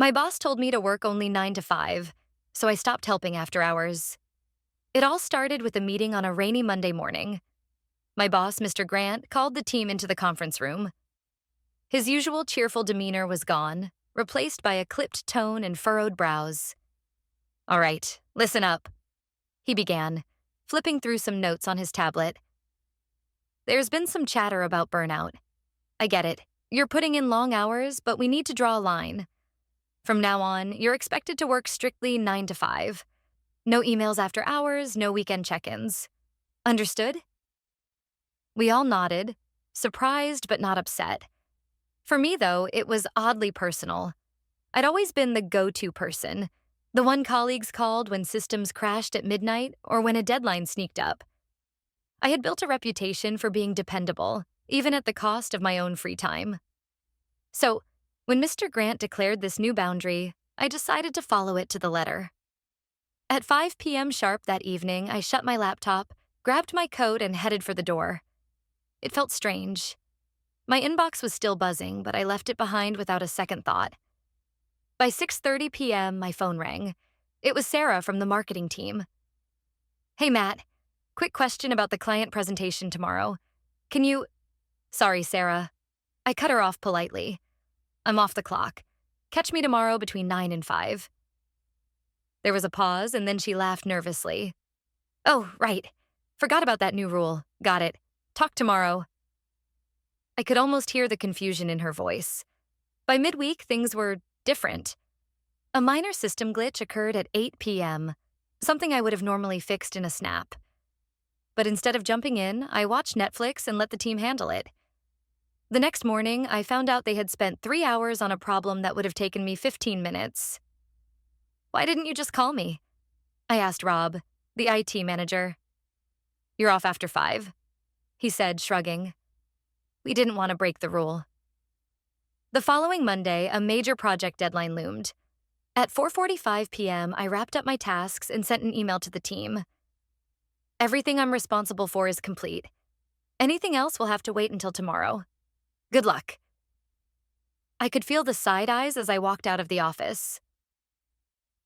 My boss told me to work only 9 to 5, so I stopped helping after hours. It all started with a meeting on a rainy Monday morning. My boss, Mr. Grant, called the team into the conference room. His usual cheerful demeanor was gone, replaced by a clipped tone and furrowed brows. "All right, listen up," he began, flipping through some notes on his tablet. "There's been some chatter about burnout. I get it. You're putting in long hours, but we need to draw a line. From now on, you're expected to work strictly 9 to 5. No emails after hours, no weekend check-ins. Understood?" We all nodded, surprised but not upset. For me, though, it was oddly personal. I'd always been the go-to person, the one colleagues called when systems crashed at midnight or when a deadline sneaked up. I had built a reputation for being dependable, even at the cost of my own free time. So, when Mr. Grant declared this new boundary, I decided to follow it to the letter. At 5 p.m. sharp that evening, I shut my laptop, grabbed my coat, and headed for the door. It felt strange. My inbox was still buzzing, but I left it behind without a second thought. By 6:30 p.m., my phone rang. It was Sarah from the marketing team. "Hey, Matt. Quick question about the client presentation tomorrow. Can you—" "Sorry, Sarah." I cut her off politely. "I'm off the clock. Catch me tomorrow between 9 and 5. There was a pause, and then she laughed nervously. "Oh, right. Forgot about that new rule. Got it. Talk tomorrow." I could almost hear the confusion in her voice. By midweek, things were different. A minor system glitch occurred at 8 p.m., something I would have normally fixed in a snap. But instead of jumping in, I watched Netflix and let the team handle it. The next morning, I found out they had spent 3 hours on a problem that would have taken me 15 minutes. "Why didn't you just call me?" I asked Rob, the IT manager. "You're off after 5, he said, shrugging. We didn't want to break the rule. The following Monday, a major project deadline loomed. At 4:45 p.m., I wrapped up my tasks and sent an email to the team. "Everything I'm responsible for is complete. Anything else will have to wait until tomorrow. Good luck." I could feel the side eyes as I walked out of the office.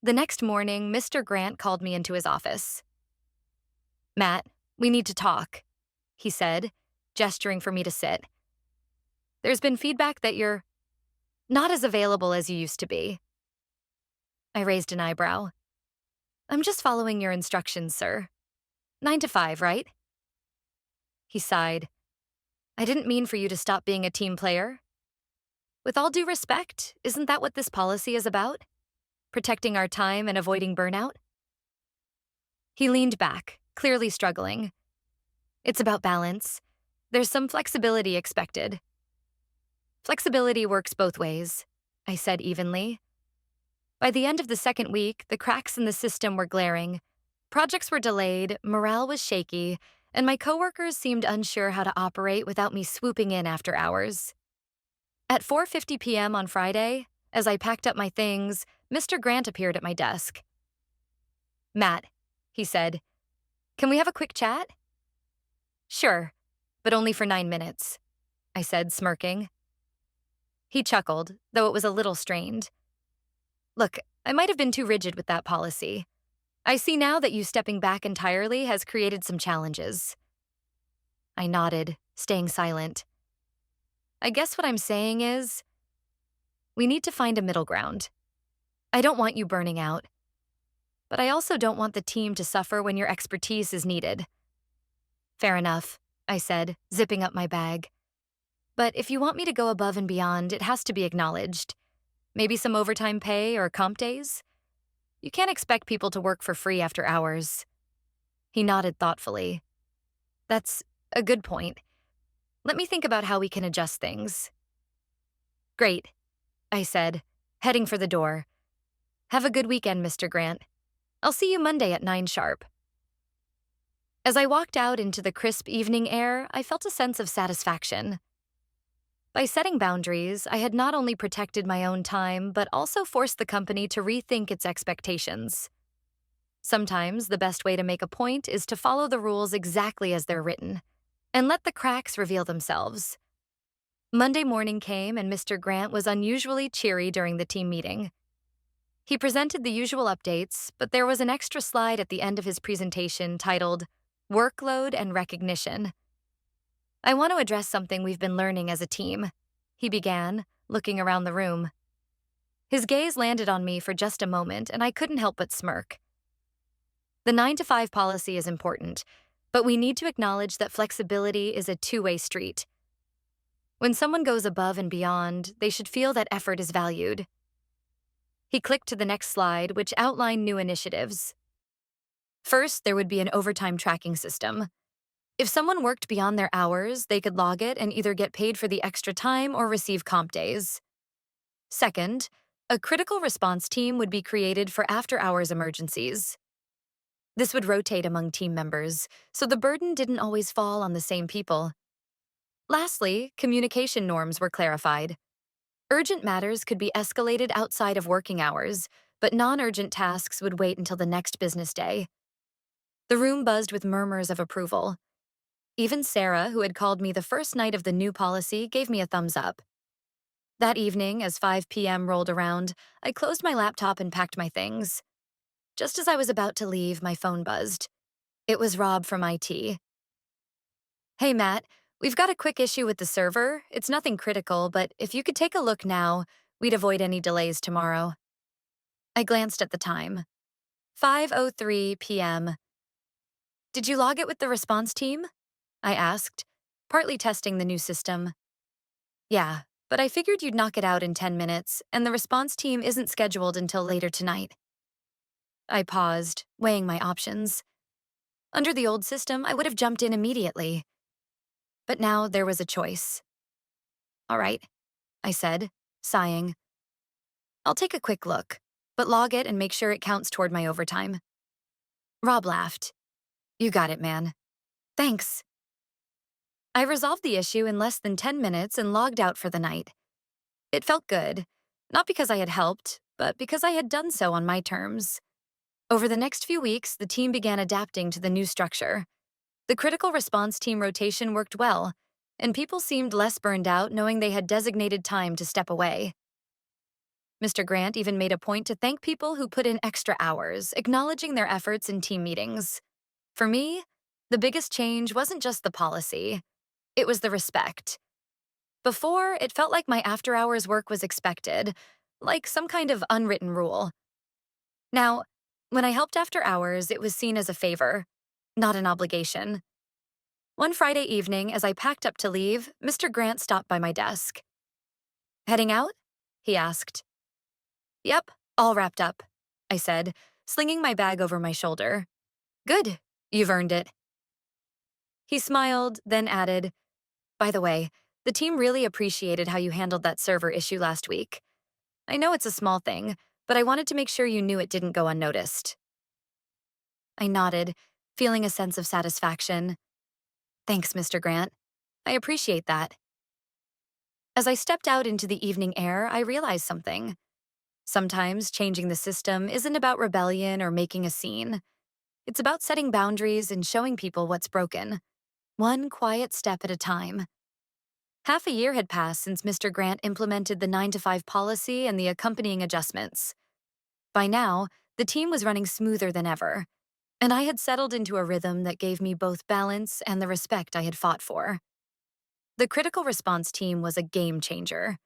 The next morning, Mr. Grant called me into his office. "Matt, we need to talk," he said, gesturing for me to sit. "There's been feedback that you're not as available as you used to be." I raised an eyebrow. "I'm just following your instructions, sir. 9 to 5, right?" He sighed. "I didn't mean for you to stop being a team player. With all due respect, isn't that what this policy is about? Protecting our time and avoiding burnout?" He leaned back, clearly struggling. "It's about balance. There's some flexibility expected." "Flexibility works both ways," I said evenly. By the end of the second week, the cracks in the system were glaring. Projects were delayed, morale was shaky, and my coworkers seemed unsure how to operate without me swooping in after hours. At 4:50 p.m. on Friday, as I packed up my things, Mr. Grant appeared at my desk. "Matt," he said, "can we have a quick chat?" "Sure, but only for 9 minutes," I said, smirking. He chuckled, though it was a little strained. "Look, I might have been too rigid with that policy. I see now that you stepping back entirely has created some challenges." I nodded, staying silent. "I guess what I'm saying is, we need to find a middle ground. I don't want you burning out, but I also don't want the team to suffer when your expertise is needed." "Fair enough," I said, zipping up my bag. "But if you want me to go above and beyond, it has to be acknowledged. Maybe some overtime pay or comp days? You can't expect people to work for free after hours." He nodded thoughtfully. "That's a good point. Let me think about how we can adjust things." "Great," I said, heading for the door. "Have a good weekend, Mr. Grant. I'll see you Monday at 9 sharp." As I walked out into the crisp evening air, I felt a sense of satisfaction. By setting boundaries, I had not only protected my own time, but also forced the company to rethink its expectations. Sometimes the best way to make a point is to follow the rules exactly as they're written, and let the cracks reveal themselves. Monday morning came, and Mr. Grant was unusually cheery during the team meeting. He presented the usual updates, but there was an extra slide at the end of his presentation titled Workload and Recognition. I want to address something we've been learning as a team, he began, looking around the room. His gaze landed on me for just a moment, and I couldn't help but smirk. The 9 to 5 policy is important, but we need to acknowledge that flexibility is a two-way street. When someone goes above and beyond, they should feel that effort is valued. He clicked to the next slide, which outlined new initiatives. First, there would be an overtime tracking system. If someone worked beyond their hours, they could log it and either get paid for the extra time or receive comp days. Second, a critical response team would be created for after-hours emergencies. This would rotate among team members, so the burden didn't always fall on the same people. Lastly, communication norms were clarified. Urgent matters could be escalated outside of working hours, but non-urgent tasks would wait until the next business day. The room buzzed with murmurs of approval. Even Sarah, who had called me the first night of the new policy, gave me a thumbs up. That evening, as 5 p.m. rolled around, I closed my laptop and packed my things. Just as I was about to leave, my phone buzzed. It was Rob from IT. Hey, Matt, we've got a quick issue with the server. It's nothing critical, but if you could take a look now, we'd avoid any delays tomorrow. I glanced at the time. 5:03 p.m. Did you log it with the response team? I asked, partly testing the new system. Yeah, but I figured you'd knock it out in 10 minutes, and the response team isn't scheduled until later tonight. I paused, weighing my options. Under the old system, I would have jumped in immediately. But now there was a choice. All right, I said, sighing. I'll take a quick look, but log it and make sure it counts toward my overtime. Rob laughed. You got it, man. Thanks. I resolved the issue in less than 10 minutes and logged out for the night. It felt good, not because I had helped, but because I had done so on my terms. Over the next few weeks, the team began adapting to the new structure. The critical response team rotation worked well, and people seemed less burned out knowing they had designated time to step away. Mr. Grant even made a point to thank people who put in extra hours, acknowledging their efforts in team meetings. For me, the biggest change wasn't just the policy. It was the respect. Before, it felt like my after-hours work was expected, like some kind of unwritten rule. Now, when I helped after hours, it was seen as a favor, not an obligation. One Friday evening, as I packed up to leave, Mr. Grant stopped by my desk. Heading out? He asked. Yep, all wrapped up, I said, slinging my bag over my shoulder. Good, you've earned it. He smiled, then added, by the way, the team really appreciated how you handled that server issue last week. I know it's a small thing, but I wanted to make sure you knew it didn't go unnoticed. I nodded, feeling a sense of satisfaction. Thanks, Mr. Grant. I appreciate that. As I stepped out into the evening air, I realized something. Sometimes changing the system isn't about rebellion or making a scene. It's about setting boundaries and showing people what's broken, one quiet step at a time. Half a year had passed since Mr. Grant implemented the 9 to 5 policy and the accompanying adjustments. By now, the team was running smoother than ever, and I had settled into a rhythm that gave me both balance and the respect I had fought for. The critical response team was a game changer.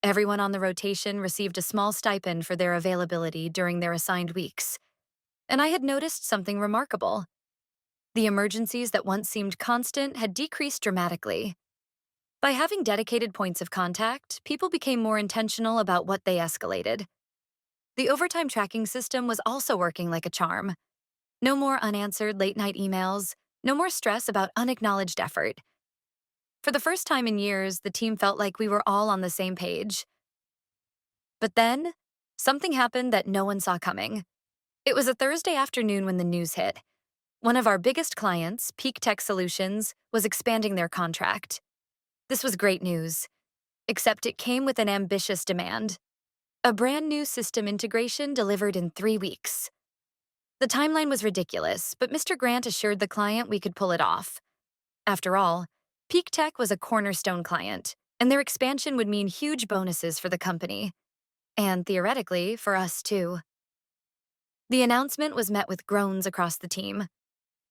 Everyone on the rotation received a small stipend for their availability during their assigned weeks. And I had noticed something remarkable. The emergencies that once seemed constant had decreased dramatically. By having dedicated points of contact, people became more intentional about what they escalated. The overtime tracking system was also working like a charm. No more unanswered late-night emails, no more stress about unacknowledged effort. For the first time in years, the team felt like we were all on the same page. But then, something happened that no one saw coming. It was a Thursday afternoon when the news hit. One of our biggest clients, Peak Tech Solutions, was expanding their contract. This was great news, except it came with an ambitious demand. A brand new system integration delivered in 3 weeks. The timeline was ridiculous, but Mr. Grant assured the client we could pull it off. After all, Peak Tech was a cornerstone client, and their expansion would mean huge bonuses for the company. And theoretically, for us too. The announcement was met with groans across the team.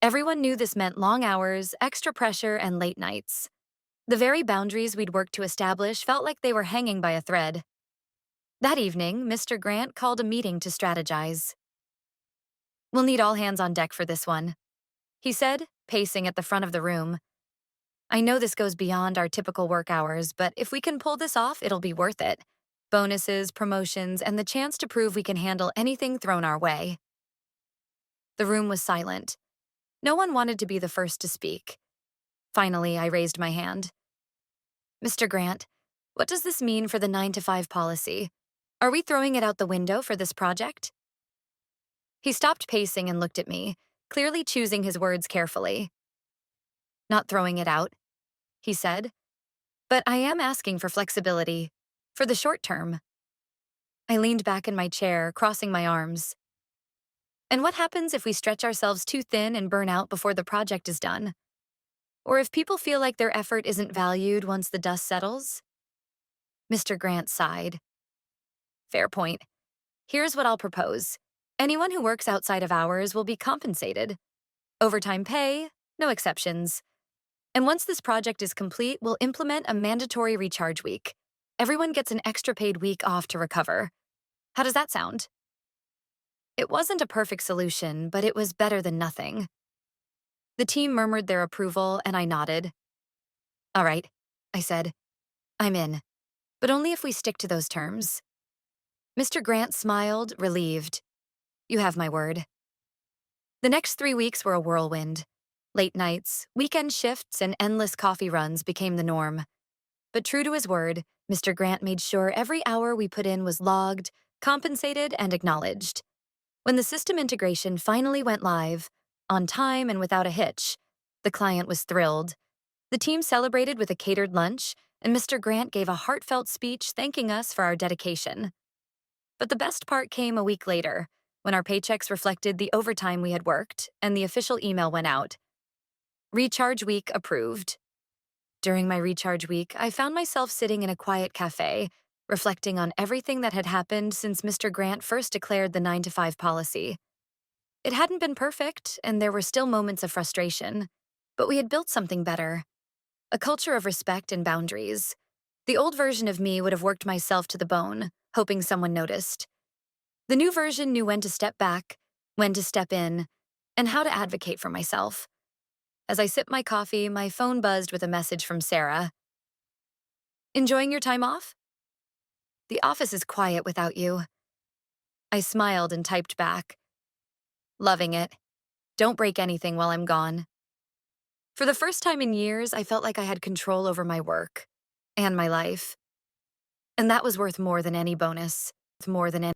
Everyone knew this meant long hours, extra pressure, and late nights. The very boundaries we'd worked to establish felt like they were hanging by a thread. That evening, Mr. Grant called a meeting to strategize. "We'll need all hands on deck for this one," he said, pacing at the front of the room. "I know this goes beyond our typical work hours, but if we can pull this off, it'll be worth it. Bonuses, promotions, and the chance to prove we can handle anything thrown our way." The room was silent. No one wanted to be the first to speak. Finally, I raised my hand. "Mr. Grant, what does this mean for the 9 to 5 policy? Are we throwing it out the window for this project?" He stopped pacing and looked at me, clearly choosing his words carefully. "Not throwing it out," he said, "but I am asking for flexibility, for the short term." I leaned back in my chair, crossing my arms. "And what happens if we stretch ourselves too thin and burn out before the project is done? Or if people feel like their effort isn't valued once the dust settles?" Mr. Grant sighed. "Fair point. Here's what I'll propose. Anyone who works outside of hours will be compensated. Overtime pay, no exceptions. And once this project is complete, we'll implement a mandatory recharge week. Everyone gets an extra paid week off to recover. How does that sound?" It wasn't a perfect solution, but it was better than nothing. The team murmured their approval, and I nodded. "All right," I said. "I'm in. But only if we stick to those terms." Mr. Grant smiled, relieved. "You have my word." The next 3 weeks were a whirlwind. Late nights, weekend shifts, and endless coffee runs became the norm. But true to his word, Mr. Grant made sure every hour we put in was logged, compensated, and acknowledged. When the system integration finally went live, on time and without a hitch, the client was thrilled. The team celebrated with a catered lunch, and Mr. Grant gave a heartfelt speech thanking us for our dedication. But the best part came a week later, when our paychecks reflected the overtime we had worked, and the official email went out. Recharge week approved. During my recharge week, I found myself sitting in a quiet cafe, reflecting on everything that had happened since Mr. Grant first declared the 9 to 5 policy. It hadn't been perfect, and there were still moments of frustration, but we had built something better. A culture of respect and boundaries. The old version of me would have worked myself to the bone, hoping someone noticed. The new version knew when to step back, when to step in, and how to advocate for myself. As I sipped my coffee, my phone buzzed with a message from Sarah. "Enjoying your time off? The office is quiet without you." I smiled and typed back. "Loving it. Don't break anything while I'm gone." For the first time in years, I felt like I had control over my work and my life. And that was worth more than any bonus, more than any